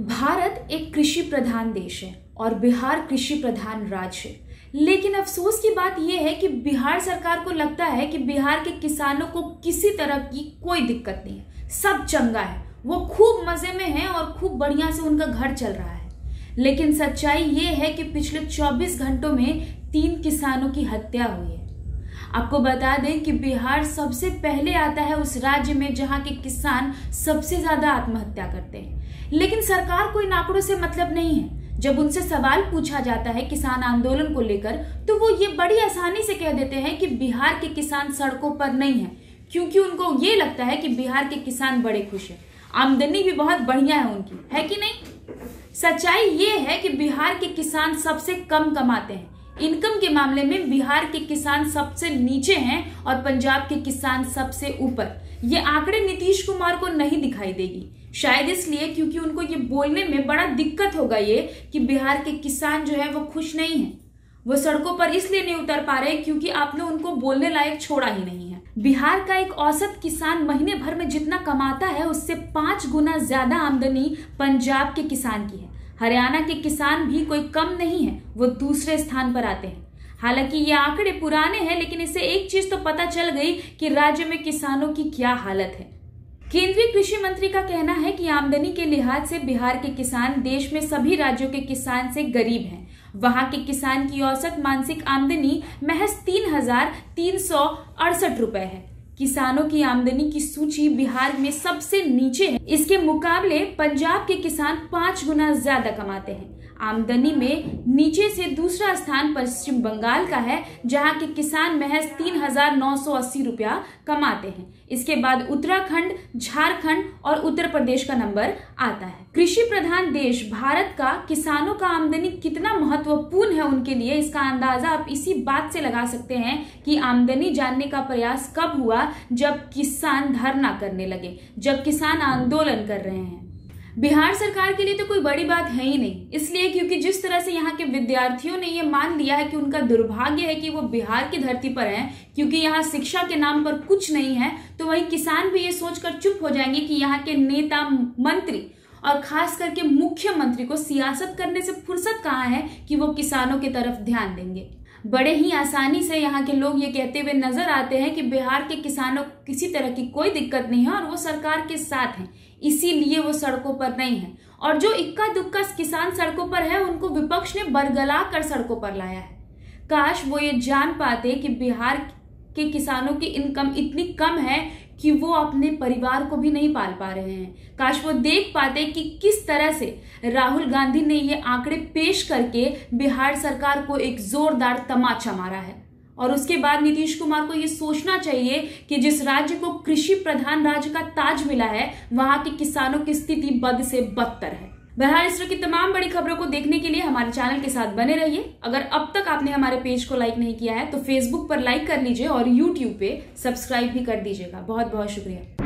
भारत एक कृषि प्रधान देश है और बिहार कृषि प्रधान राज्य है। लेकिन अफसोस की बात यह है कि बिहार सरकार को लगता है कि बिहार के किसानों को किसी तरह की कोई दिक्कत नहीं है, सब चंगा है, वो खूब मजे में है और खूब बढ़िया से उनका घर चल रहा है। लेकिन सच्चाई ये है कि पिछले 24 घंटों में 3 किसानों की हत्या हुई है। आपको बता दें कि बिहार सबसे पहले आता है उस राज्य में जहां के किसान सबसे ज्यादा आत्महत्या करते हैं। लेकिन सरकार को इन आंकड़ों से मतलब नहीं है। जब उनसे सवाल पूछा जाता है किसान आंदोलन को लेकर, तो वो ये बड़ी आसानी से कह देते हैं कि बिहार के किसान सड़कों पर नहीं है, क्योंकि उनको ये लगता है कि बिहार के किसान बड़े खुश हैं, आमदनी भी बहुत बढ़िया है उनकी, है कि नहीं। सच्चाई ये है कि बिहार के किसान सबसे कम कमाते हैं। इनकम के मामले में बिहार के किसान सबसे नीचे हैं और पंजाब के किसान सबसे ऊपर। ये आंकड़े नीतीश कुमार को नहीं दिखाई देगी, शायद इसलिए क्योंकि उनको ये बोलने में बड़ा दिक्कत होगा ये कि बिहार के किसान जो है वो खुश नहीं है। वो सड़कों पर इसलिए नहीं उतर पा रहे क्योंकि आपने उनको बोलने लायक छोड़ा ही नहीं है। बिहार का एक औसत किसान महीने भर में जितना कमाता है उससे 5 गुना ज्यादा आमदनी पंजाब के किसान की है। हरियाणा के किसान भी कोई कम नहीं है, वो दूसरे स्थान पर आते हैं। हालांकि ये आंकड़े पुराने हैं, लेकिन इससे एक चीज तो पता चल गई कि राज्य में किसानों की क्या हालत है। केंद्रीय कृषि मंत्री का कहना है कि आमदनी के लिहाज से बिहार के किसान देश में सभी राज्यों के किसान से गरीब हैं। वहां के किसान की औसत मासिक आमदनी महज 3,368 रुपए है। किसानों की आमदनी की सूची बिहार में सबसे नीचे है। इसके मुकाबले पंजाब के किसान 5 गुना ज्यादा कमाते हैं। आमदनी में नीचे से दूसरा स्थान पश्चिम बंगाल का है, जहां के किसान महज 3,980 रुपया कमाते हैं। इसके बाद उत्तराखंड, झारखंड और उत्तर प्रदेश का नंबर आता है। कृषि प्रधान देश भारत का किसानों का आमदनी कितना महत्वपूर्ण है उनके लिए, इसका अंदाजा आप इसी बात से लगा सकते हैं कि आमदनी जानने का प्रयास कब हुआ, जब किसान धरना करने लगे, जब किसान आंदोलन कर रहे हैं। बिहार सरकार के लिए तो कोई बड़ी बात है ही नहीं, इसलिए क्योंकि जिस तरह से यहाँ के विद्यार्थियों ने ये मान लिया है कि उनका दुर्भाग्य है कि वो बिहार की धरती पर हैं, क्योंकि यहाँ शिक्षा के नाम पर कुछ नहीं है, तो वही किसान भी ये सोचकर चुप हो जाएंगे कि यहाँ के नेता, मंत्री और खास करके मुख्यमंत्री को सियासत करने से फुर्सत कहाँ है कि वो किसानों की तरफ ध्यान देंगे। बड़े ही आसानी से यहाँ के लोग ये कहते हुए नजर आते हैं कि बिहार के किसानों को किसी तरह की कोई दिक्कत नहीं है और वो सरकार के साथ हैं, इसीलिए वो सड़कों पर नहीं है। और जो इक्का दुक्का किसान सड़कों पर है उनको विपक्ष ने बरगला कर सड़कों पर लाया है। काश वो ये जान पाते कि बिहार के किसानों की इनकम इतनी कम है कि वो अपने परिवार को भी नहीं पाल पा रहे हैं। काश वो देख पाते कि किस तरह से राहुल गांधी ने ये आंकड़े पेश करके बिहार सरकार को एक जोरदार तमाचा मारा है। और उसके बाद नीतीश कुमार को ये सोचना चाहिए कि जिस राज्य को कृषि प्रधान राज्य का ताज मिला है, वहां के किसानों की स्थिति बद से बदतर है। बहरहाल इस तरह की तमाम बड़ी खबरों को देखने के लिए हमारे चैनल के साथ बने रहिए। अगर अब तक आपने हमारे पेज को लाइक नहीं किया है तो फेसबुक पर लाइक कर लीजिए और यूट्यूब पे सब्सक्राइब भी कर दीजिएगा। बहुत बहुत शुक्रिया।